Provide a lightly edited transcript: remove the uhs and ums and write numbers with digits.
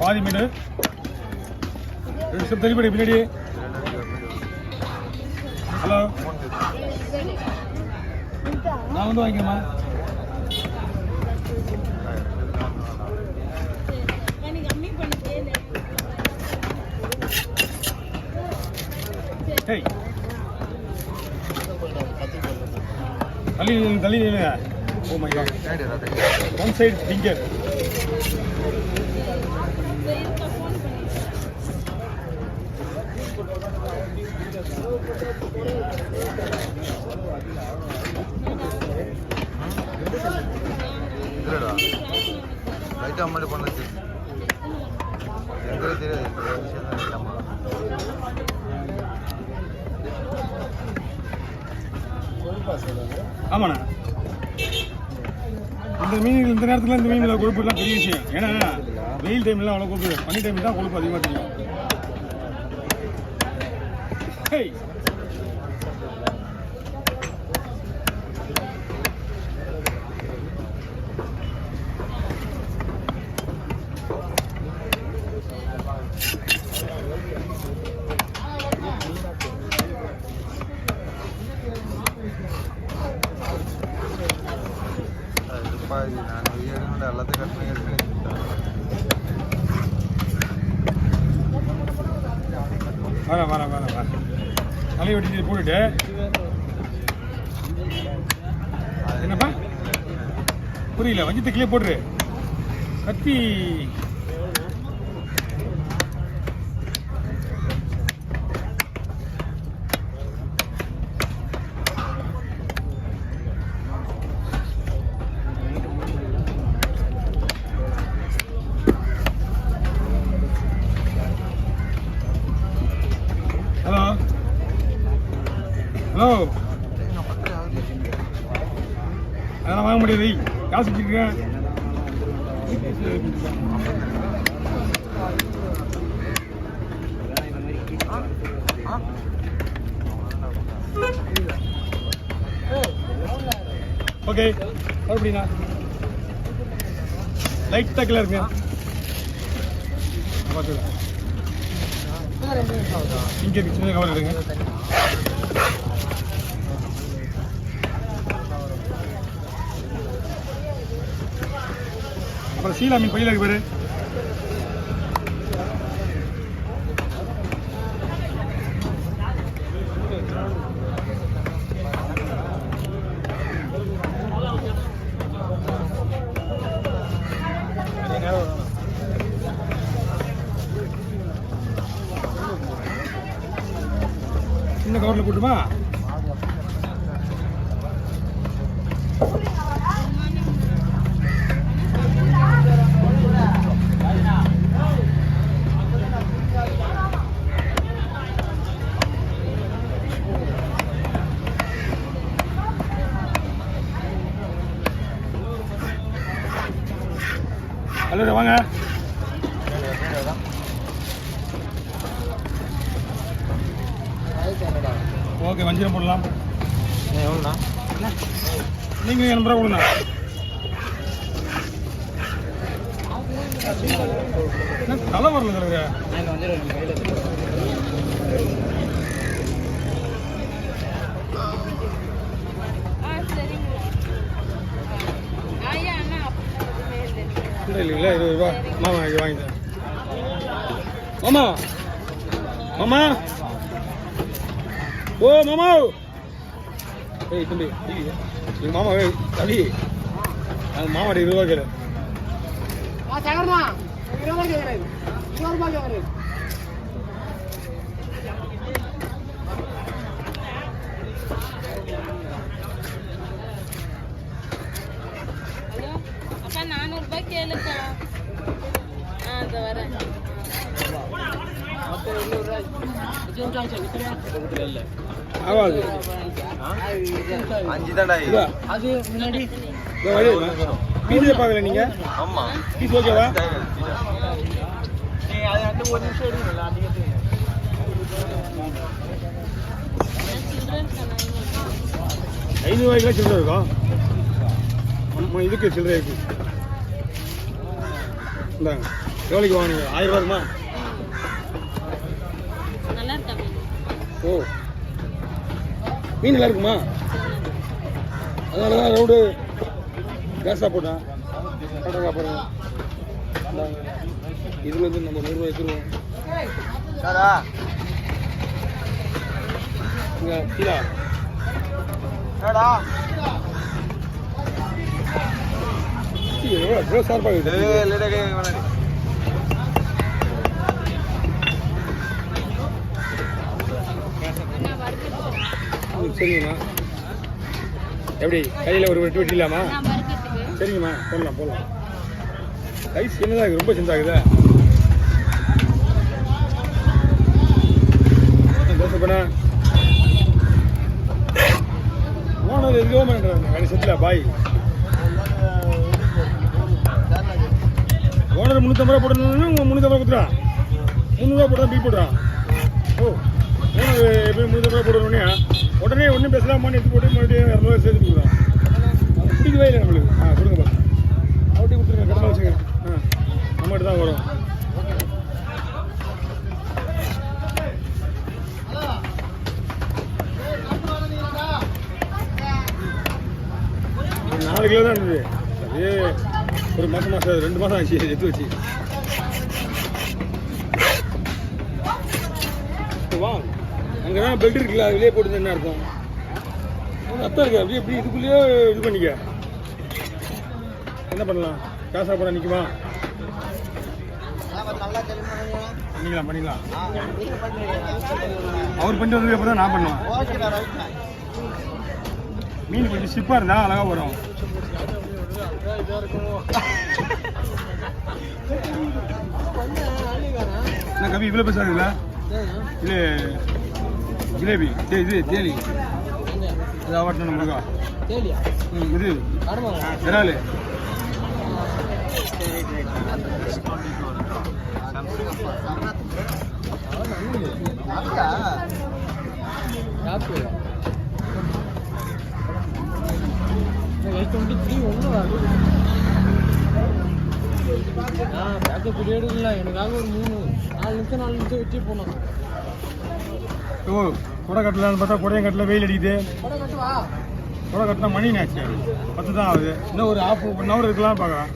பாதி மீன் 2 நிமிஷம் தெரியுமா பின்னாடி. ஹலோ, நான் வந்து வாங்கிக்கிறேம்மா. Hey. Tali. Oh my God. One side finger. Right amade pannadhu. Engare theriyadhu. ஆமாண்ணா, இந்த மீன் இந்த நேரத்தில் இந்த மீனில் கொழுப்புலாம் பெரிய விஷயம். ஏன்னா வெயில் டைம்லாம் அவ்வளோ கொழுப்பு, பனி டைமில் தான் கொழுப்பு அதிகமாக தெரியும். வர தலையை வெட்டி போட்டுட்டு என்னப்பா புரியல, வஞ்சித்து கிளியே போட்டுரு. கத்தி ஹலோ, அதெல்லாம் வாங்க முடியாது, காசு வச்சுருக்கேன். ஓகே, அப்படின்னா லைட் டக்கில் இருங்க. இங்கே சின்ன கவர் எடுங்க. அப்புறம் சீலா மீன் பையில இருக்கு பேரு. சின்ன கவர்ல போட்டுமா? ஹலோ, வாங்க. ஓகே, வஞ்சிரம் போடலாம். எவ்வளோண்ணா? நீங்கள் 80 ரூபா கொடுங்க. தலை வரல தலைவர. இல்லைங்களா, 20 ரூபா. மாமா இது வாங்கிட்டேன். மாமா மாமா, ஓ மாமா, ஏய் தம்பி, எங்கள் மாமா தம்பி, அது மாமாட்ட 20 ரூபா கேளு. அப்பா 400 ரூபாய் கேளுக்கா. அது வரேன். ஆகாது. 5 தான்டா. அது முன்னாடி பீஸே பார்க்கல நீங்க ஆமா பீஸ் ஓகேவா அது வந்து ஒரு நிமிஷம் எடுக்கல அதிக ₹500 சில்லறை இருக்கும் இதுக்கு சில்லறை இருக்கு இந்தாங்க எவ்வளோக்கு வாங்கினீங்க ₹1000 இருக்குமா நல்லா இருக்கா மீன்? ஓ மீன் நல்லா இருக்குமா அதனால தான் ரவுண்டு கேஸாக போட்டேன் கரெக்டாக பாருங்க இதுலேருந்து நம்ம ₹100 எடுத்துருவோம் சாரா இங்கே கீழே ஏடா எவ்வளோ சார்பாக இருக்குது இல்லடா முன்னாடி அண்ணா வறுக்கிறதுக்கு சரிங்கம்மா எப்படி கையில் ஒரு வெட்டி வெட்டிடலாமா நான் வறுக்கிறதுக்கு சரிங்கம்மா போடலாம் கை சின்னதாக இருக்குது ரொம்ப சின்னதாகுதா தோசை பண்ண ஓனர் எதுக்கோ பண்ணுறாங்க கடைசியில் பாய் ஓனர் ₹350 போட்டுருந்தோம்னா ₹350 கொடுத்துறான் ₹300 போட்டால் பில் போடுறான் ஓ ஓனர் எப்படி ₹350 போடுறோன்னே உடனே ஒன்றும் பேசலாமான்னு எடுத்து போட்டு மறுபடியும் ₹200 சேர்த்து கொடுக்குறான் பிடிக்கவே இல்லை நம்மளுக்கு கொடுங்க பாரு அவட்டி கொடுத்துருங்க கடமை வச்சுங்க நம்மகிட்ட தான் வரும் ஒரு 4 கிலோ தான் இருந்தது அதே ஒரு மாதம் 2 மாதம் ஆச்சு எடுத்து வச்சு வா அங்கே தான் பெல்ட் இருக்குல்ல அதுலேயே போட்டு என்ன அர்த்தம் அர்த்தம் இருக்கு அப்படியே எப்படி இதுக்குள்ளேயே இது பண்ணிக்க என்ன பண்ணலாம் காசா போட நிற்குமா பண்ணிக்கலாம் அவர் பண்ணிட்டு வந்ததுக்கு அப்புறம் தான் நான் பண்ணுவேன் மீன் கொஞ்சம் ஸ்டிப்பாக இருந்தால் அழகாக வரும் என்ன கவி இவ்வளோ பெருசாக இருக்குல்ல இல்லை ஜிலேபி இது தேலி இது ஆவட்டும் நம்மளுக்கா இது விராலு எனக்காக ஒரு 4 நிமிஷம் வெட்டி போனோம் ஓ கொடை கட்டலான்னு பார்த்தா கொடையும் கட்டல வெயில் அடிக்குது கொடை கட்டினா மணி ஆச்சு 10 தான் ஆகுது இன்னும் ஒரு ½ 1 ஹவர் இருக்கலாம் பார்க்கலாம்